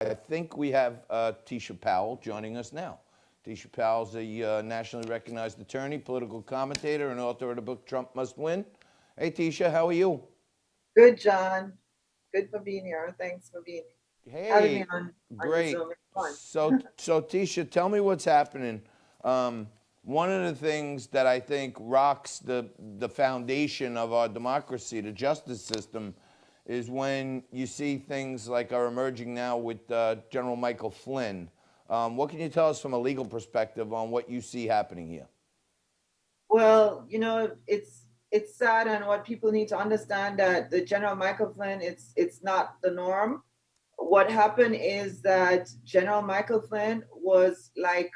I think we have Teisha Powell joining us now. Teisha Powell's a nationally recognized attorney, political commentator, and author of the book Trump Must Win. Hey, Teisha, how are you? Good, John. Good for being here. Thanks for being having me Hey, on the great. Zoom. It's fun. So Teisha, tell me what's happening. Um, One of the things that I think rocks the foundation of our democracy, the justice system, is when you see things like are emerging now with General Michael Flynn. What can you tell us from a legal perspective on what you see happening here? Well, it's sad, and what people need to understand that the General Michael Flynn, it's not the norm. What happened is that General Michael Flynn was like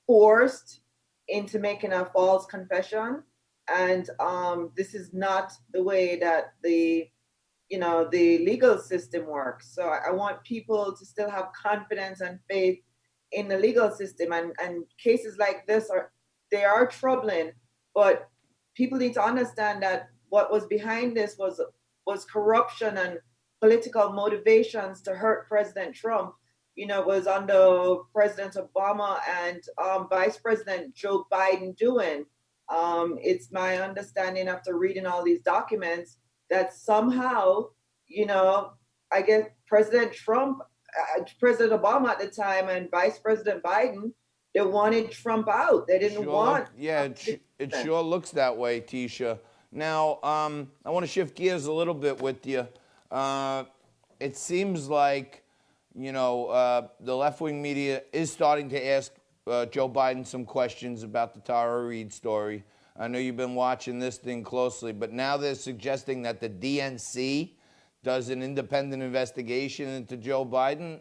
forced into making a false confession, and this is not the way that the legal system works. So I want people to still have confidence and faith in the legal system, and cases like this are troubling, but people need to understand that what was behind this was corruption and political motivations to hurt President Trump. It was under President Obama and Vice President Joe Biden doing. It's my understanding after reading all these documents that somehow, you know, I guess President Trump, President Obama at the time, and Vice President Biden, they wanted Trump out. They didn't want Yeah, Trump to be it president. sure looks that way, Tisha. Now, I want to shift gears a little bit with you. Uh, it seems like, the left wing media is starting to ask Joe Biden some questions about the Tara Reade story. I know you've been watching this thing closely, but now they're suggesting that the DNC does an independent investigation into Joe Biden.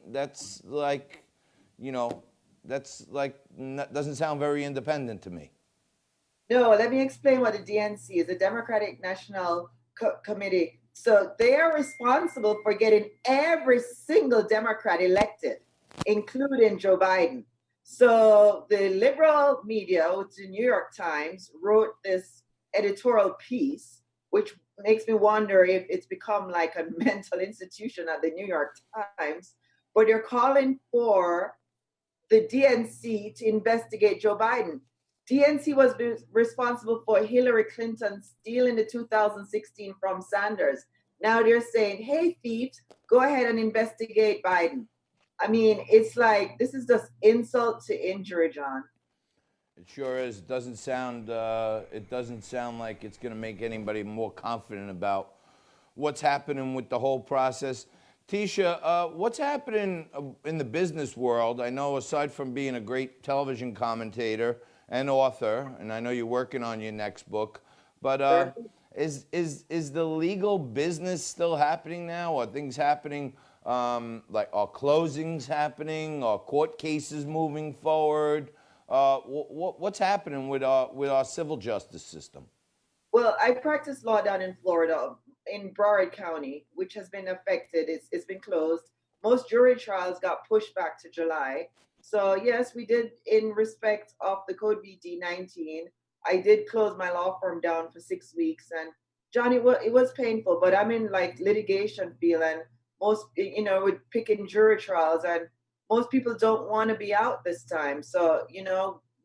You know, that's like, doesn't sound very independent to me. No, let me explain what the DNC is, the Democratic National Committee. So they are responsible for getting every single Democrat elected, including Joe Biden. So the liberal media, which the New York Times, wrote this editorial piece, which makes me wonder if it's become like a mental institution at the New York Times. But they're calling for the DNC to investigate Joe Biden. DNC was responsible for Hillary Clinton stealing the 2016 from Sanders. Now they're saying, hey, thieves, go ahead and investigate Biden. I mean, it's like this is just insult to injury, John. It sure is. It doesn't sound. It doesn't sound like it's going to make anybody more confident about what's happening with the whole process. Tisha, what's happening in the business world? I know, aside from being a great television commentator and author, and I know you're working on your next book, but Sure. is the legal business still happening now? Are things happening? Like, are closings happening? Are court cases moving forward? What's happening with our civil justice system? Well, I practice law down in Florida, in Broward County, which has been affected. It's been closed. Most jury trials got pushed back to July. So yes, we did in respect of the Code BD 19. I did close my law firm down for 6 weeks, and John, it was painful. But I'm in like litigation field, and most with picking jury trials, and most people don't want to be out this time. So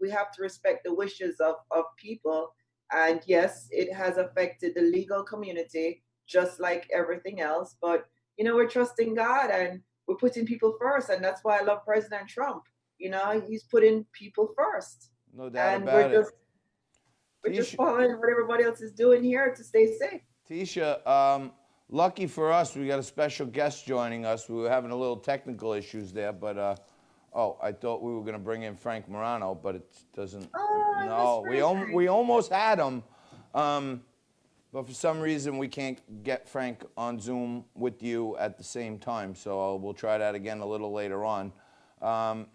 we have to respect the wishes of people, and yes, it has affected the legal community just like everything else. But we're trusting God, and we're putting people first. And that's why I love President Trump. He's putting people first. No doubt And we're about it. just we're just Tisha, following what everybody else is doing here to stay safe. Tisha, lucky for us, we got a special guest joining us. We were having a little technical issues there, but oh, I thought we were going to bring in Frank Morano, but it doesn't. Oh, I miss No, Frank. we almost had him, but for some reason we can't get Frank on Zoom with you at the same time. So we'll try that again a little later on. Um,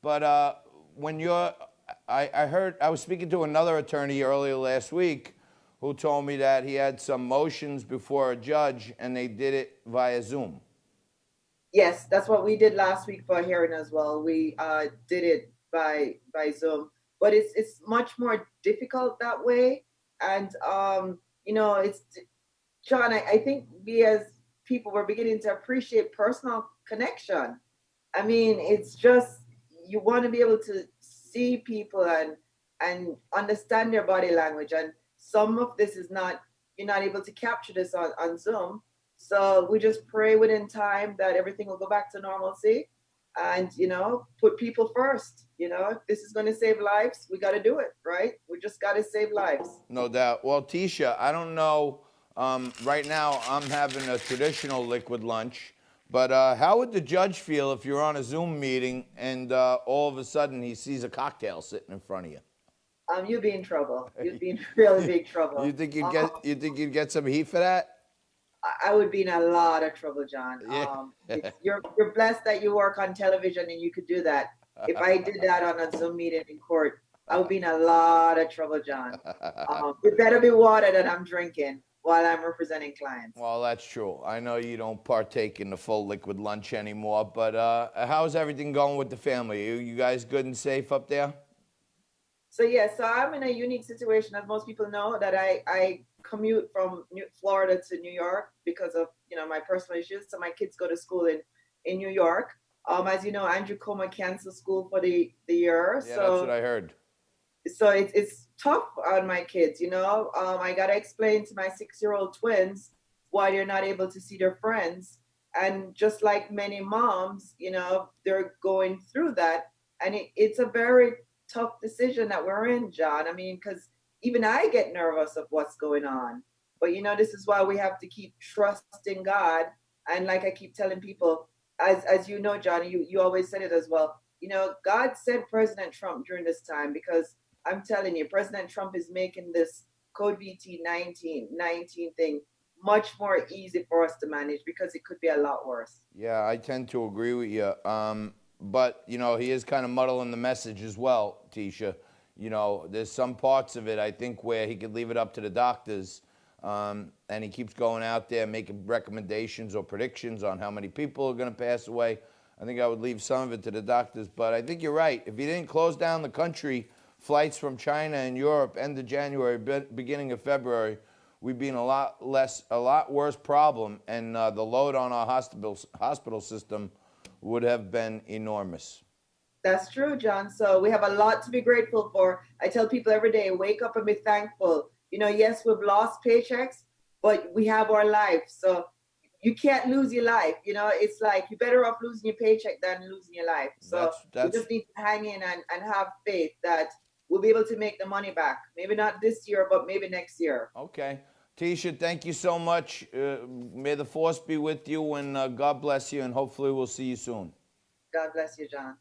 but when you're, I heard, I was speaking to another attorney earlier last week who told me that he had some motions before a judge and they did it via Zoom. Yes, that's what we did last week for a hearing as well. We did it by Zoom, but it's much more difficult that way. And it's John. I think we as people were beginning to appreciate personal connection. I mean, it's just you want to be able to see people and understand their body language. And some of this is not you're not able to capture this on Zoom. So we just pray within time that everything will go back to normalcy and put people first. If this is going to save lives, we got to do it, right? We just got to save lives. No doubt. Well, Teisha, I don't know. Right now, I'm having a traditional liquid lunch. But how would the judge feel if you're on a Zoom meeting and all of a sudden he sees a cocktail sitting in front of you? You'd be in trouble. You'd be in really big trouble. You think you'd get some heat for that? I would be in a lot of trouble, John. Yeah. You're blessed that you work on television and you could do that. If I did that on a Zoom meeting in court, I would be in a lot of trouble, John. It better be water that I'm drinking while I'm representing clients. Well, that's true. I know you don't partake in the full liquid lunch anymore, but how's everything going with the family? You guys good and safe up there? So yeah, so I'm in a unique situation, as most people know, that I commute from Florida to New York because of my personal issues. So my kids go to school in New York. As you know, Andrew Coma canceled school for the year. Yeah, so that's what I heard. so it's tough on my kids. I gotta explain to my 6-year-old twins why they're not able to see their friends, and just like many moms, they're going through that, and it's a very tough decision that we're in, John. I mean, because even I get nervous of what's going on, but this is why we have to keep trusting God. And like I keep telling people, as you know, John, you always said it as well. God sent President Trump during this time, because I'm telling you, President Trump is making this Code VT 19 thing much more easy for us to manage, because it could be a lot worse. Yeah, I tend to agree with you. But, he is kind of muddling the message as well, Teisha. There's some parts of it, I think, where he could leave it up to the doctors. And he keeps going out there making recommendations or predictions on how many people are going to pass away. I think I would leave some of it to the doctors. But I think you're right. If he didn't close down the country, flights from China and Europe, end of January, beginning of February, we'd be in a lot worse problem. And the load on our hospital system would have been enormous. That's true, John. So we have a lot to be grateful for. I tell people every day, wake up and be thankful. Yes, we've lost paychecks, but we have our life. So you can't lose your life. It's like you're better off losing your paycheck than losing your life. So we just need to hang in and have faith that we'll be able to make the money back. Maybe not this year, but maybe next year. Okay. Teisha, thank you so much. May the force be with you, and God bless you, and hopefully we'll see you soon. God bless you, John.